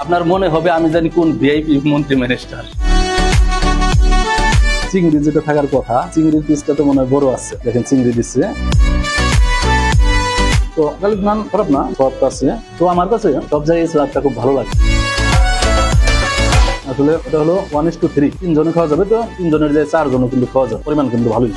আপনার মনে হবে আমি জানি কোন ভিআইপি মন্ত্রী মিনিস্টার। চিংড়ি যেটা থাকার কথা, চিংড়ির পিসটা তো মনে হয় বড় আছে, দেখেন চিংড়ি দিচ্ছে। তো গার্লিক নান খারাপ না, সব আছে। তো আমার কাছে সব জায়গায় স্লাদটা খুব ভালো লাগে। আসলে এটা হলো 1:3, 3 জনে খাওয়া যাবে। তো 3 জনের যে 4 জনও কিন্তু খাওয়া যাবে, পরিমাণ কিন্তু ভালোই।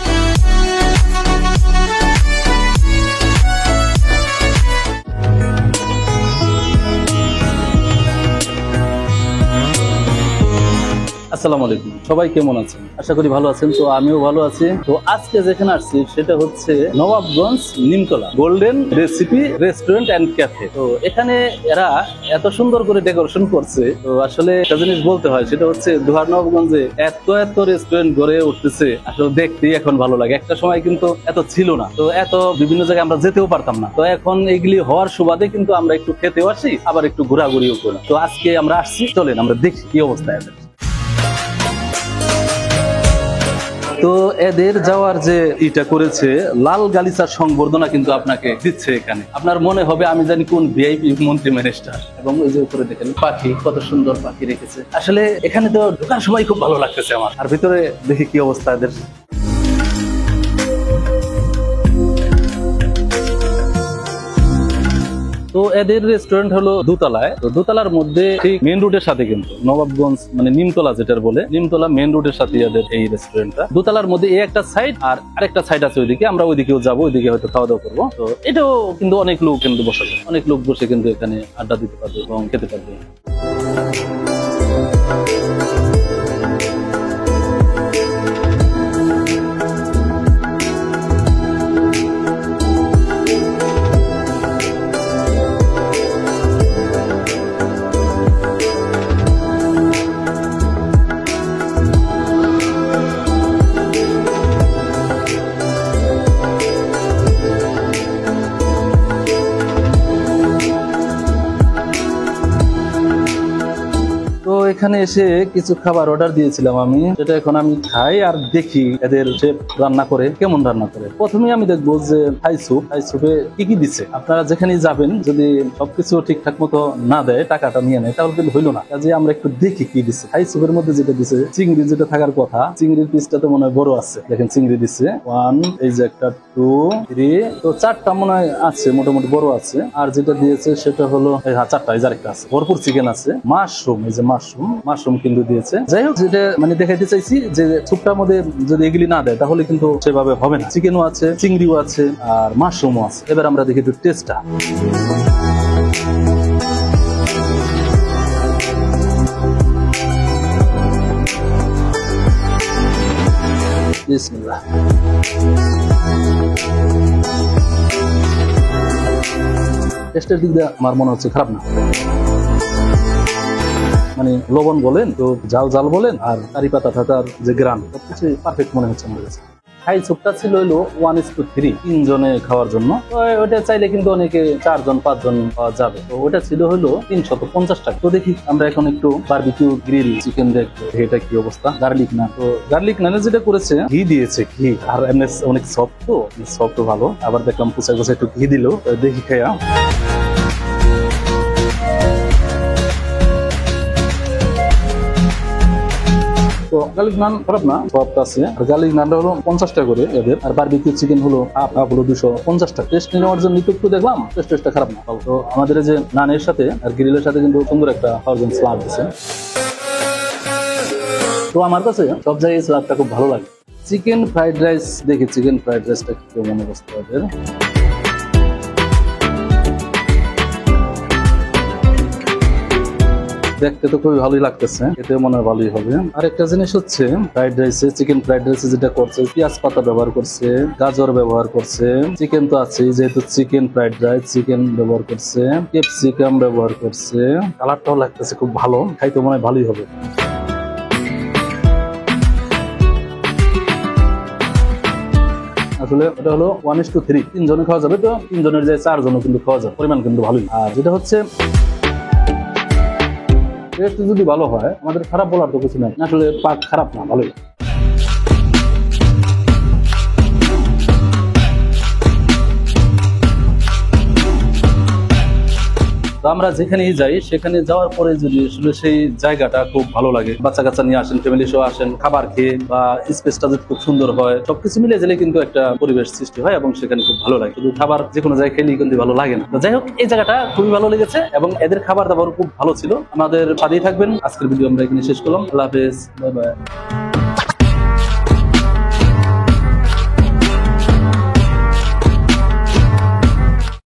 আসসালামু আলাইকুম, সবাই কেমন আছেন? আশা করি ভালো আছেন। তো আমিও ভালো আছি। তো আজকে যেখানে আসছি সেটা হচ্ছে Nawabganj Nimtala Golden Recipe Restaurant and Cafe. তো এখানে এরা এত সুন্দর করে ডেকোরেশন করছে। তো আসলে একটা জিনিস বলতে হয়, সেটা হচ্ছে দোহার নবাবগঞ্জে এত রেস্টুরেন্ট গড়ে উঠতেছে, আসলে দেখতেই এখন ভালো লাগে। একটা সময় কিন্তু এত ছিল না, তো এত বিভিন্ন জায়গায় আমরা যেতেও পারতাম না। তো এখন এইগুলি হওয়ার সুবাদে কিন্তু আমরা একটু খেতেও আসি, আবার একটু ঘোরাঘুরিও করি। তো আজকে আমরা আসছি, চলেন আমরা দেখি কি অবস্থায় আছে। তো এদের যাওয়ার যে ইটা করেছে, লাল গালিচার সংবর্ধনা কিন্তু আপনাকে দিচ্ছে এখানে। আপনার মনে হবে আমি জানি কোন ভিআইপি মন্ত্রী মিনিস্টার। এবং ওই যে উপরে দেখেন পাখি, কত সুন্দর পাখি রেখেছে। আসলে এখানে তো ঢোকার সময় খুব ভালো লাগতেছে আমার। আর ভিতরে দেখি কি অবস্থা এদের। তো এদের রেস্টুরেন্ট হলো দোতলায়। তো দোতলার মধ্যে ঠিক মেন রোডের সাথে কিন্তু নবাবগঞ্জ মানে নিমতলা যেটার বলে, নিমতলা মেন রোডের সাথে এদের এই রেস্টুরেন্টটা। দোতলার মধ্যে এই একটা সাইড আর আরেকটা সাইড আছে ওইদিকে, আমরা ওইদিকেও যাবো, ওইদিকে হয়তো খাওয়া দাওয়া করবো। তো এটাও কিন্তু অনেক লোক কিন্তু বসে যায়, অনেক লোক বসে কিন্তু এখানে আড্ডা দিতে পারবে এবং খেতে পারবে। তো এখানে এসে কিছু খাবার অর্ডার দিয়েছিলাম আমি, সেটা এখন আমি খাই আর দেখি এদের শেফ রান্না করে কেমন রান্না করে। প্রথমে আমি দেখবো যে থাই স্যুপে কি কি দিচ্ছে। আপনারা যেখানে যাবেন যদি সবকিছু ঠিকঠাক মতো না দেয়, টাকাটা নিয়ে নেয়, তাহলে কিন্তু হইলো না। কাজে আমরা একটু দেখি কি দিচ্ছে। থাই স্যুপের মধ্যে যেটা দিচ্ছে, চিংড়ি যেটা থাকার কথা, চিংড়ির পিসটা তো মনে হয় বড় আছে, দেখেন চিংড়ি দিচ্ছে 1, এই যে একটা 2, 3, তো 4টা মনে হয় আছে, মোটামুটি বড় আছে। আর যেটা দিয়েছে সেটা হলো 4টা, এই যে আরেকটা আছে, ভরপুর চিকেন আছে, মাশরুম, এই যে মাশরুম কিন্তু দিয়েছে। যাই হোক, যেটা মানে দেখাইতে চাইছি যে স্যুপটার মধ্যে যদি এগুলি না দেয় তাহলে কিন্তু সেভাবে হবে না। চিকেনও আছে, চিংড়িও আছে, আর মাশরুমও আছে। এবার আমরা দেখি একটু টেস্টটা। বিসমিল্লাহ। টেস্টের দিক দিয়ে আমার মনে হচ্ছে খারাপ না। মানে লবণ বলেন, তো জাল বলেন, আর কারি পাতা থাকার যে গ্রান, সবকিছু পারফেক্ট মনে হচ্ছে আমার কাছে। থাই স্যুপটা ছিল হলো 1:3, 3 জনে খাওয়ার জন্য। তো ওটা চাইলে কিন্তু অনেকে 4 জন 5 জন খাওয়া যাবে। তো ওটা ছিল হলো 350 টাকা। তো দেখি আমরা এখন একটু বারবিকিউ গ্রিল চিকেন দেখবো, এটা কি অবস্থা। গার্লিক নান, তো গার্লিক নানে যেটা করেছে, ঘি দিয়েছে, ঘি। আর এমনি অনেক সফট ভালো। আবার দেখলাম কুচা একটু ঘি দিল, দেখি খাইয়া। তো গার্লিক নান খারাপ না, সব আছে। আর গার্লিক নানটা হলো 50 টাকা করে এদের, আর বারবিকিউ চিকেন হলো হাফ হলো 250 টাকা। টেস্ট নেওয়ার জন্য একটু দেখলাম, টেস্টটা খারাপ না। তো আমাদের যে নানের সাথে আর গ্রিলের সাথে কিন্তু সুন্দর একটা অর্গান স্লাদ দিচ্ছে। তো আমার কাছে সব জায়গায় স্লাদটা খুব ভালো লাগে। চিকেন ফ্রাইড রাইস দেখি, চিকেন ফ্রাইড রাইসটা কেমন অবস্থা ওদের। দেখতে তো খুবই ভালোই লাগতেছে, খেতে মনে হয় ভালোই হবে। আর একটা জিনিস হচ্ছে, ফ্রাইড রাইসে, চিকেন ফ্রাইড রাইসে যেটা করছে, পেঁয়াজ পাতা ব্যবহার করছে, গাজর ব্যবহার করছে, চিকেন তো আছে, যেহেতু চিকেন ফ্রাইড রাইস, চিকেন ব্যবহার করছে, ক্যাপসিকাম ব্যবহার করছে। কালারটাও লাগতেছে খুব ভালো, খাইতে মনে হয় ভালোই হবে। আসলে এটা হলো 1:3, 3 জনে খাওয়া যাবে। তো 3 জনের যে 4 জনও কিন্তু খাওয়া যাবে, পরিমাণ কিন্তু ভালোই। আর যেটা হচ্ছে টেস্ট যদি ভালো হয়, আমাদের খারাপ বলার তো কিছু নাই। আসলে পাক খারাপ না, ভালোই। আমরা যেখানেই যাই সেখানে যাওয়ার পরে যদি আসলে সেই জায়গাটা খুব ভালো লাগে, বাচ্চা কাচ্চা নিয়ে আসেন, ফ্যামিলি সহ আসেন, খাবার খেয়ে বা স্পেসটা যদি খুব সুন্দর হয়, সবকিছু মিলে গেলে কিন্তু একটা পরিবেশ সৃষ্টি হয় এবং সেখানে খুব ভালো লাগে। শুধু খাবার যে কোনো জায়গায় খেলেই কিন্তু ভালো লাগে না। তো যাই হোক, এই জায়গাটা খুবই ভালো লেগেছে এবং এদের খাবার দাবার খুব ভালো ছিল। আমাদের সাথেই থাকবেন। আজকের ভিডিও আমরা এখানে শেষ করলাম। আল্লাহ হাফেজ, বাই বাই।